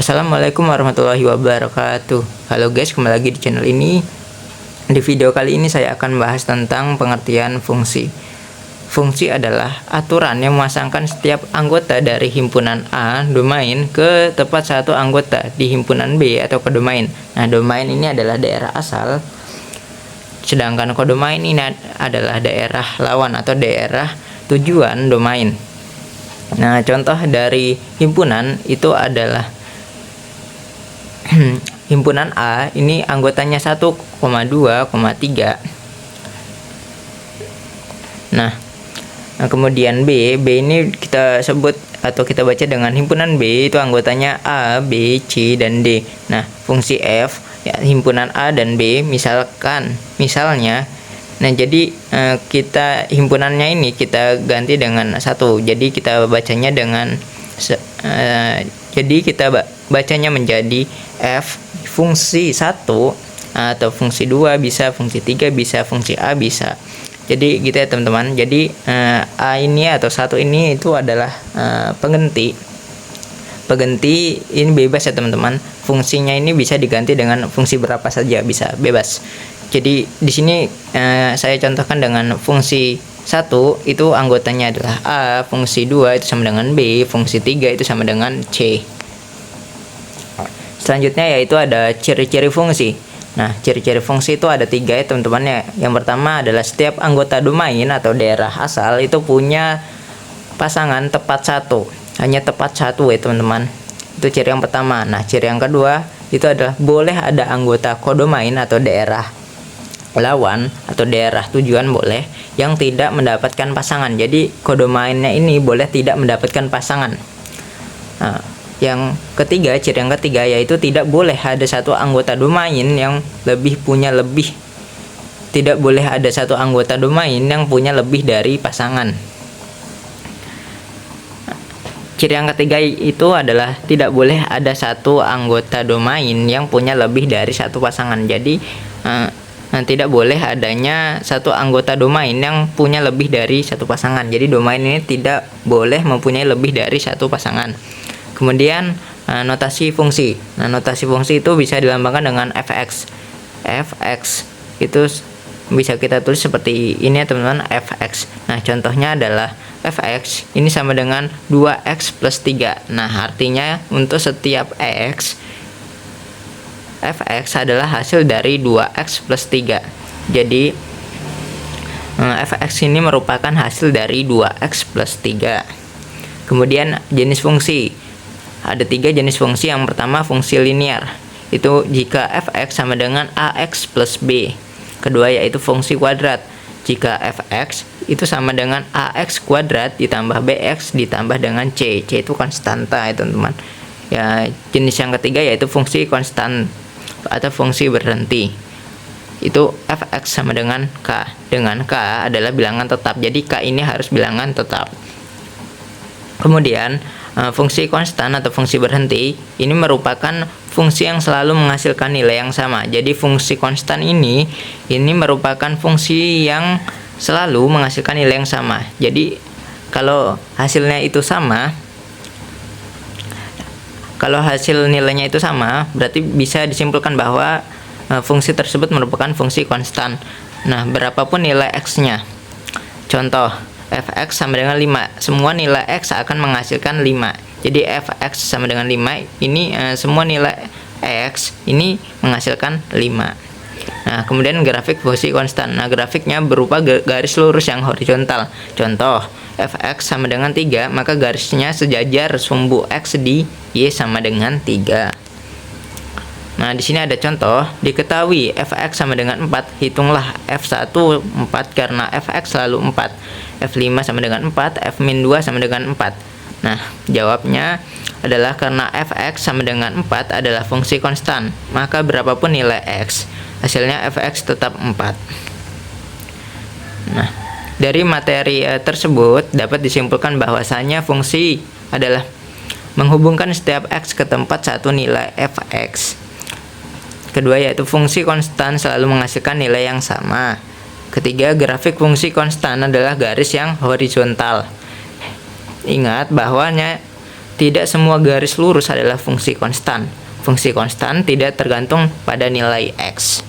Assalamualaikum warahmatullahi wabarakatuh. Halo guys, kembali lagi di channel ini. Di video kali ini saya akan bahas tentang pengertian fungsi. Fungsi adalah aturan yang memasangkan setiap anggota dari himpunan A domain ke tempat satu anggota di himpunan B atau kodomain. Nah, domain ini adalah daerah asal, sedangkan kodomain ini adalah daerah lawan atau daerah tujuan domain. Nah, contoh dari himpunan itu adalah himpunan A ini anggotanya 1,2,3. Nah, kemudian B ini kita sebut atau kita baca dengan himpunan B itu anggotanya A, B, C, dan D. Nah, fungsi F ya himpunan A dan B misalnya. Nah, jadi kita himpunannya ini kita ganti dengan 1. Jadi kita bacanya dengan bacanya menjadi F fungsi 1 atau fungsi 2 bisa, fungsi 3 bisa, fungsi A bisa. Jadi gitu ya teman-teman. Jadi A ini atau 1 ini itu adalah pengganti. Pengganti ini bebas ya teman-teman. Fungsinya ini bisa diganti dengan fungsi berapa saja, bisa bebas. Jadi di sini saya contohkan dengan fungsi 1 itu anggotanya adalah A, fungsi 2 itu sama dengan B, fungsi 3 itu sama dengan C. Selanjutnya yaitu ada ciri-ciri fungsi. Nah, ciri-ciri fungsi itu ada 3 ya teman-teman ya. Yang pertama adalah setiap anggota domain atau daerah asal itu punya pasangan tepat 1. Hanya tepat 1 ya teman-teman. Itu ciri yang pertama. Nah, ciri yang kedua itu adalah boleh ada anggota kodomain atau daerah lawan atau daerah tujuan boleh yang tidak mendapatkan pasangan. Jadi kodomainnya ini boleh tidak mendapatkan pasangan. Nah, yang ketiga, ciri yang ketiga yaitu tidak boleh ada satu anggota domain yang punya lebih. Tidak boleh ada satu anggota domain yang punya lebih dari pasangan. Ciri yang ketiga itu adalah tidak boleh ada satu anggota domain yang punya lebih dari satu pasangan. Jadi tidak boleh adanya satu anggota domain yang punya lebih dari satu pasangan. Jadi domain ini tidak boleh mempunyai lebih dari satu pasangan. Kemudian notasi fungsi. Nah, notasi fungsi itu bisa dilambangkan dengan fx. Fx itu bisa kita tulis seperti ini ya teman-teman, fx. Nah, contohnya adalah fx ini sama dengan 2x plus 3. Nah, artinya untuk setiap x, fx adalah hasil dari 2x plus 3. Jadi fx ini merupakan hasil dari 2x plus 3. Kemudian jenis fungsi. Ada 3 jenis fungsi. Yang pertama fungsi linear. Itu jika fx sama dengan ax plus b. Kedua yaitu fungsi kuadrat. Jika fx itu sama dengan ax kuadrat ditambah bx ditambah dengan c. C itu konstanta ya teman-teman. Ya, jenis yang ketiga yaitu fungsi konstan atau fungsi berhenti. Itu fx sama dengan k. Dengan k adalah bilangan tetap. Jadi k ini harus bilangan tetap. Kemudian fungsi konstan atau fungsi berhenti ini merupakan fungsi yang selalu menghasilkan nilai yang sama. Jadi fungsi konstan ini merupakan fungsi yang selalu menghasilkan nilai yang sama. Jadi kalau hasilnya itu sama, kalau hasil nilainya itu sama, berarti bisa disimpulkan bahwa fungsi tersebut merupakan fungsi konstan. Nah, berapapun nilai x-nya. Contoh, fx sama dengan 5. Semua nilai x akan menghasilkan 5. Jadi fx sama dengan 5 ini semua nilai x ini menghasilkan 5. Nah, kemudian grafik fungsi konstan. Nah, grafiknya berupa garis lurus yang horizontal. Contoh, fx sama dengan 3, maka garisnya sejajar sumbu x di y sama dengan 3. Nah, di sini ada contoh, diketahui fx sama dengan 4, hitunglah f1 4 karena fx selalu 4. F5 sama dengan 4, f-2 sama dengan 4. Nah, jawabnya adalah karena fx sama dengan 4 adalah fungsi konstan, maka berapapun nilai x, hasilnya fx tetap 4. Nah, dari materi tersebut dapat disimpulkan bahwasanya fungsi adalah menghubungkan setiap x ke tempat satu nilai fx. Kedua yaitu fungsi konstan selalu menghasilkan nilai yang sama. Ketiga, grafik fungsi konstan adalah garis yang horizontal. Ingat bahwanya tidak semua garis lurus adalah fungsi konstan. Fungsi konstan tidak tergantung pada nilai x.